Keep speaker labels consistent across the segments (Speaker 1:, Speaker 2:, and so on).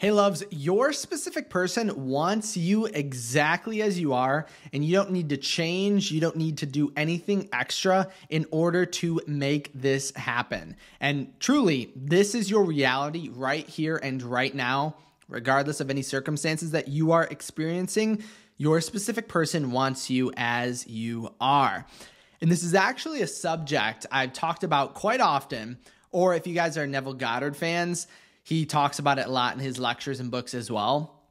Speaker 1: Hey loves, your specific person wants you exactly as you are, and you don't need to change, you don't need to do anything extra in order to make this happen. And truly, this is your reality right here and right now, regardless of any circumstances that you are experiencing. Your specific person wants you as you are. And this is actually a subject I've talked about quite often, or if you guys are Neville Goddard fans, he talks about it a lot in his lectures and books as well,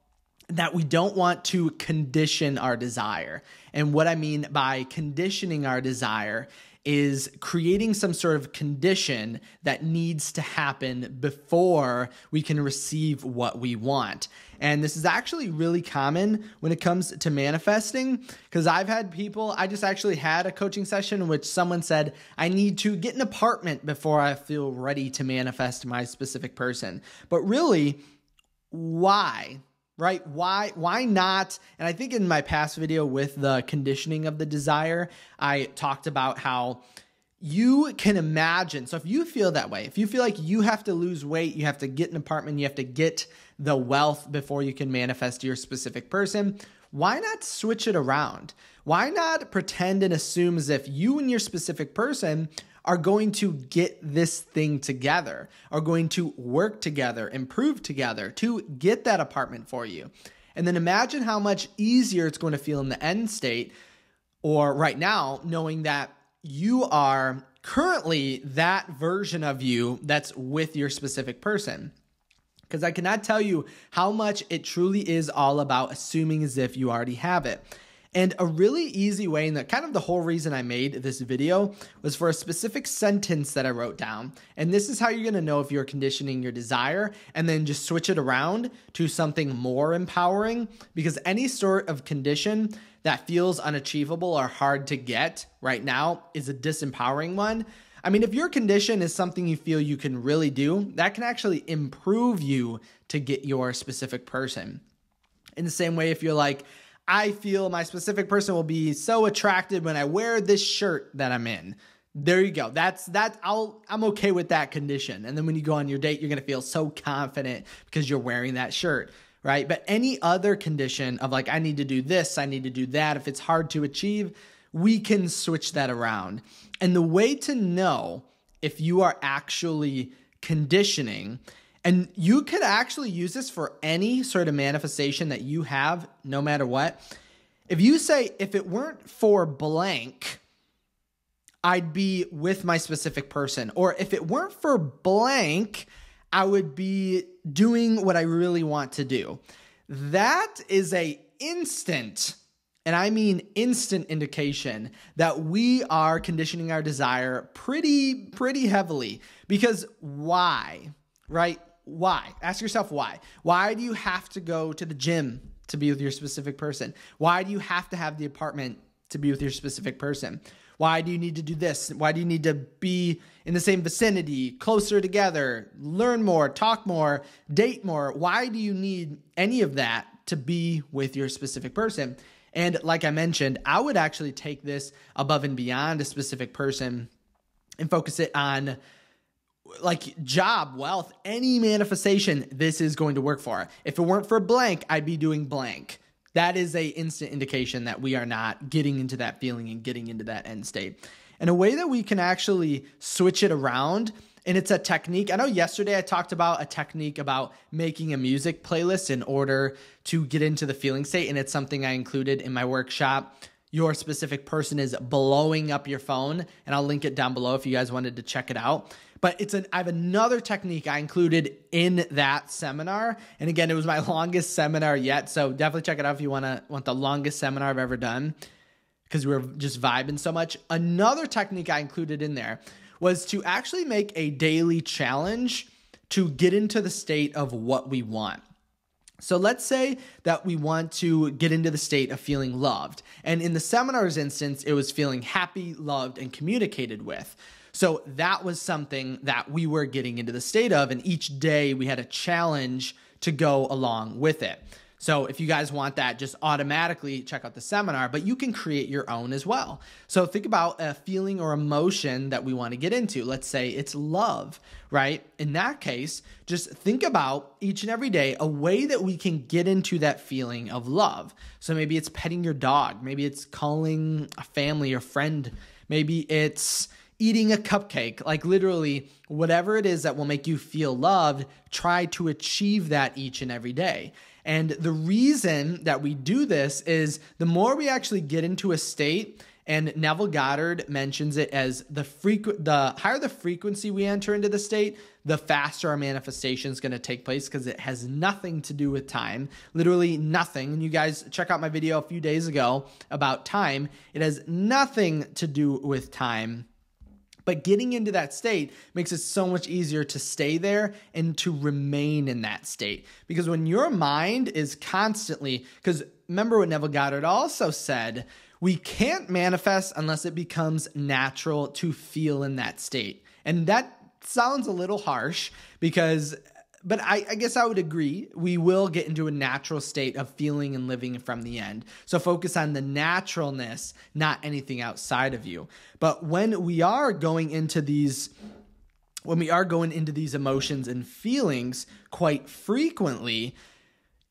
Speaker 1: that we don't want to condition our desire. And what I mean by conditioning our desire is creating some sort of condition that needs to happen before we can receive what we want. And this is actually really common when it comes to manifesting, because I just actually had a coaching session in which someone said, I need to get an apartment before I feel ready to manifest my specific person. But really, why? Right? Why not? And I think in my past video with the conditioning of the desire, I talked about how you can imagine. So if you feel that way, if you feel like you have to lose weight, you have to get an apartment, you have to get the wealth before you can manifest your specific person, why not switch it around? Why not pretend and assume as if you and your specific person are going to get this thing together, are going to work together, improve together to get that apartment for you. And then imagine how much easier it's going to feel in the end state or right now, knowing that you are currently that version of you that's with your specific person. Because I cannot tell you how much it truly is all about assuming as if you already have it. And a really easy way, and kind of the whole reason I made this video was for a specific sentence that I wrote down. And this is how you're going to know if you're conditioning your desire and then just switch it around to something more empowering, because any sort of condition that feels unachievable or hard to get right now is a disempowering one. I mean, if your condition is something you feel you can really do, that can actually improve you to get your specific person. In the same way, if you're like, I feel my specific person will be so attracted when I wear this shirt that I'm in. There you go. I'm okay with that condition. And then when you go on your date, you're going to feel so confident because you're wearing that shirt, right? But any other condition of like, I need to do this, I need to do that, if it's hard to achieve, we can switch that around. And the way to know if you are actually conditioning, and you could actually use this for any sort of manifestation that you have, no matter what. If you say, if it weren't for blank, I'd be with my specific person. Or if it weren't for blank, I would be doing what I really want to do. That is a instant, and I mean instant indication that we are conditioning our desire pretty heavily. Because why, right? Why? Ask yourself why. Why do you have to go to the gym to be with your specific person? Why do you have to have the apartment to be with your specific person? Why do you need to do this? Why do you need to be in the same vicinity, closer together, learn more, talk more, date more? Why do you need any of that to be with your specific person? And like I mentioned, I would actually take this above and beyond a specific person and focus it on like job, wealth, any manifestation this is going to work for. If it weren't for blank, I'd be doing blank. That is a instant indication that we are not getting into that feeling and getting into that end state. And a way that we can actually switch it around, and it's a technique. I know yesterday I talked about a technique about making a music playlist in order to get into the feeling state, and it's something I included in my workshop. Your specific person is blowing up your phone, and I'll link it down below if you guys wanted to check it out. But I have another technique I included in that seminar. And again, it was my longest seminar yet. So definitely check it out if you want the longest seminar I've ever done, because we were just vibing so much. Another technique I included in there was to actually make a daily challenge to get into the state of what we want. So let's say that we want to get into the state of feeling loved. And in the seminar's instance, it was feeling happy, loved, and communicated with. So that was something that we were getting into the state of, and each day we had a challenge to go along with it. So if you guys want that, just automatically check out the seminar, but you can create your own as well. So think about a feeling or emotion that we want to get into. Let's say it's love, right? In that case, just think about each and every day a way that we can get into that feeling of love. So maybe it's petting your dog. Maybe it's calling a family or friend. Maybe it's eating a cupcake. Like literally whatever it is that will make you feel loved, try to achieve that each and every day. And the reason that we do this is the more we actually get into a state, and Neville Goddard mentions it as the higher the frequency we enter into the state, the faster our manifestation is going to take place, because it has nothing to do with time, literally nothing. And you guys check out my video a few days ago about time. It has nothing to do with time. But getting into that state makes it so much easier to stay there and to remain in that state. Because when your mind is constantly, because remember what Neville Goddard also said, we can't manifest unless it becomes natural to feel in that state. And that sounds a little harsh but I guess I would agree. We will get into a natural state of feeling and living from the end. So focus on the naturalness, not anything outside of you. But when we are going into these emotions and feelings quite frequently,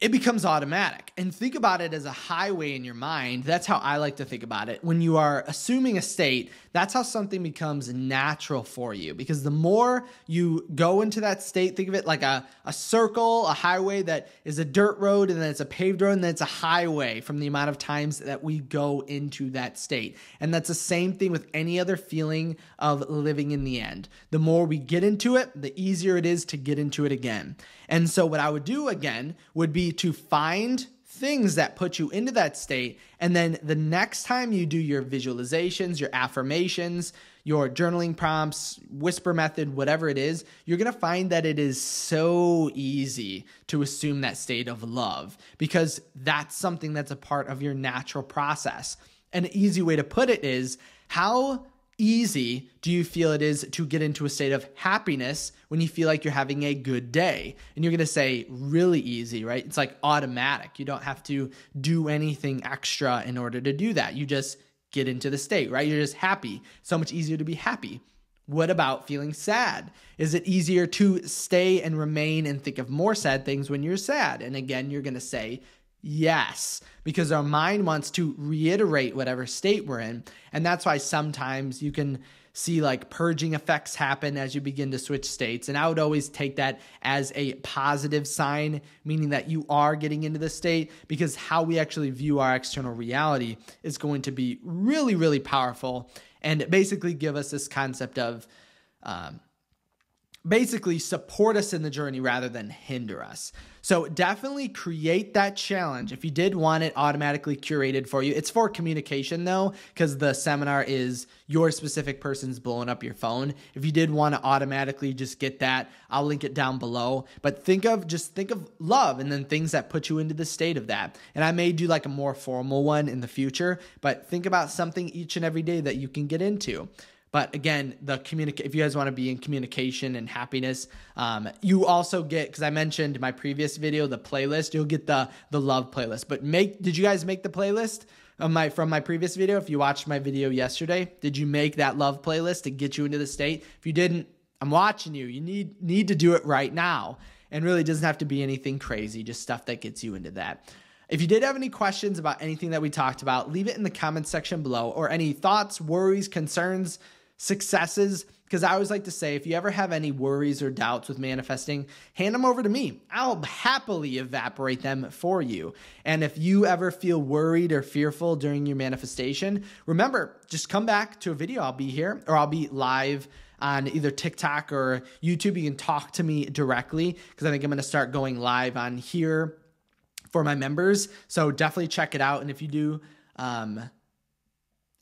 Speaker 1: it becomes automatic. And think about it as a highway in your mind. That's how I like to think about it. When you are assuming a state, that's how something becomes natural for you. Because the more you go into that state, think of it like a circle, a highway that is a dirt road, and then it's a paved road, and then it's a highway from the amount of times that we go into that state. And that's the same thing with any other feeling of living in the end. The more we get into it, the easier it is to get into it again. And so what I would do again would be to find things that put you into that state. And then the next time you do your visualizations, your affirmations, your journaling prompts, whisper method, whatever it is, you're going to find that it is so easy to assume that state of love, because that's something that's a part of your natural process. An easy way to put it is, how easy do you feel it is to get into a state of happiness when you feel like you're having a good day? And you're going to say really easy, right? It's like automatic. You don't have to do anything extra in order to do that. You just get into the state, right? You're just happy. So much easier to be happy. What about feeling sad? Is it easier to stay and remain and think of more sad things when you're sad? And again, you're going to say yes, because our mind wants to reiterate whatever state we're in. And that's why sometimes you can see like purging effects happen as you begin to switch states. And I would always take that as a positive sign, meaning that you are getting into the state, because how we actually view our external reality is going to be really, really powerful, and basically give us this concept of basically support us in the journey rather than hinder us. So definitely create that challenge. If you did want it automatically curated for you, it's for communication though, because the seminar is your specific person's blowing up your phone. If you did want to automatically just get that, I'll link it down below. But think of love and then things that put you into the state of that. And I may do like a more formal one in the future, but think about something each and every day that you can get into. But again, if you guys want to be in communication and happiness, you also get, because I mentioned in my previous video, the playlist, you'll get the love playlist. But did you guys make the playlist from my previous video? If you watched my video yesterday, did you make that love playlist to get you into the state? If you didn't, I'm watching you. You need to do it right now. And really, it doesn't have to be anything crazy, just stuff that gets you into that. If you did have any questions about anything that we talked about, leave it in the comments section below, or any thoughts, worries, concerns, successes, because I always like to say, if you ever have any worries or doubts with manifesting, hand them over to me. I'll happily evaporate them for you. And if you ever feel worried or fearful during your manifestation, remember, just come back to a video. I'll be here, or I'll be live on either TikTok or YouTube. You can talk to me directly, because I think I'm going to start going live on here for my members. So definitely check it out. And if you do,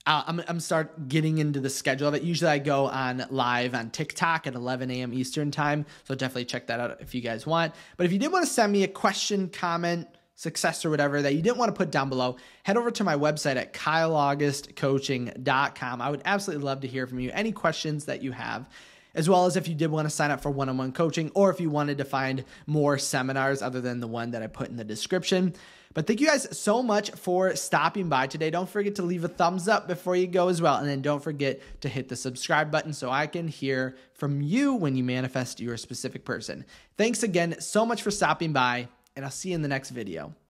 Speaker 1: I'm start getting into the schedule of it. Usually I go on live on TikTok at 11 a.m. Eastern time. So definitely check that out if you guys want. But if you did want to send me a question, comment, success, or whatever that you didn't want to put down below, head over to my website at kyleaugustcoaching.com. I would absolutely love to hear from you. Any questions that you have. as well as if you did want to sign up for one-on-one coaching, or if you wanted to find more seminars other than the one that I put in the description. But thank you guys so much for stopping by today. Don't forget to leave a thumbs up before you go as well. And then don't forget to hit the subscribe button so I can hear from you when you manifest your specific person. Thanks again so much for stopping by, and I'll see you in the next video.